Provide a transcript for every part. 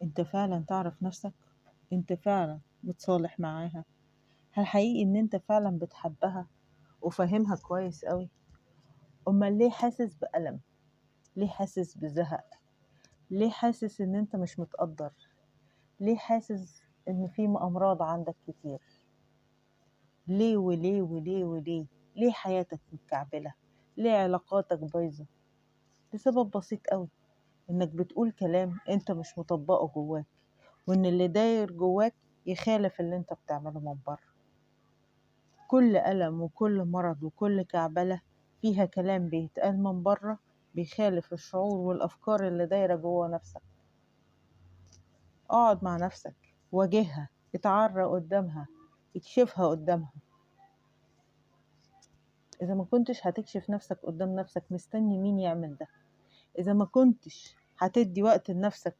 انت فعلا تعرف نفسك؟ انت فعلا متصالح معاها؟ هل حقيقي ان انت فعلا بتحبها وفاهمها كويس قوي؟ امال ليه حاسس بألم؟ ليه حاسس بزهق؟ ليه حاسس ان انت مش متقدر؟ ليه حاسس ان في امراض عندك كتير؟ ليه وليه وليه وليه؟ ليه حياتك متكعبلة؟ ليه علاقاتك بايظة؟ لسبب بسيط قوي، انك بتقول كلام انت مش مطبقه جواك، وان اللي داير جواك يخالف اللي انت بتعمله من بره. كل ألم وكل مرض وكل كعبلة فيها كلام بيتقال من بره بيخالف الشعور والأفكار اللي دايرة جوه نفسك. اقعد مع نفسك، واجهها، اتعرى قدامها، اكشفها قدامها. إذا ما كنتش هتكشف نفسك قدام نفسك مستني مين يعمل ده؟ إذا ما كنتش هتدي وقت لنفسك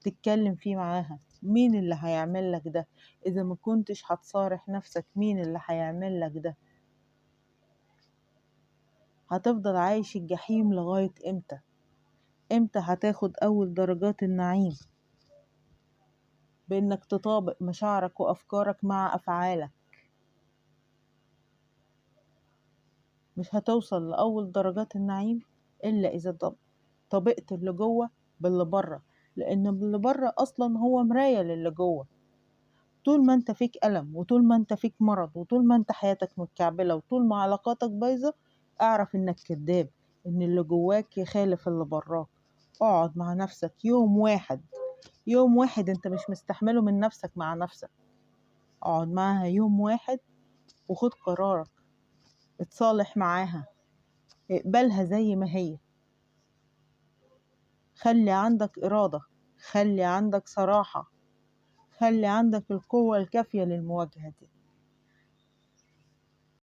تتكلم فيه معاها، مين اللي هيعمل لك ده؟ إذا ما كنتش هتصارح نفسك، مين اللي هيعمل لك ده؟ هتفضل عايش الجحيم لغاية امتى؟ امتى هتاخد أول درجات النعيم بإنك تطابق مشاعرك وأفكارك مع أفعالك؟ مش هتوصل لأول درجات النعيم إلا إذا طبقت اللي جوه باللي بره، لأن اللي بره أصلا هو مراية للي جوه. طول ما انت فيك ألم، وطول ما انت فيك مرض، وطول ما انت حياتك متكعبلة، وطول ما علاقاتك بايظة، اعرف انك كذاب، ان اللي جواك يخالف اللي براك. اقعد مع نفسك يوم واحد، يوم واحد انت مش مستحمله من نفسك مع نفسك. اقعد معاها يوم واحد وخد قرارك، اتصالح معاها، اقبلها زي ما هي. خلي عندك إرادة، خلي عندك صراحة، خلي عندك القوة الكافية للمواجهة دي.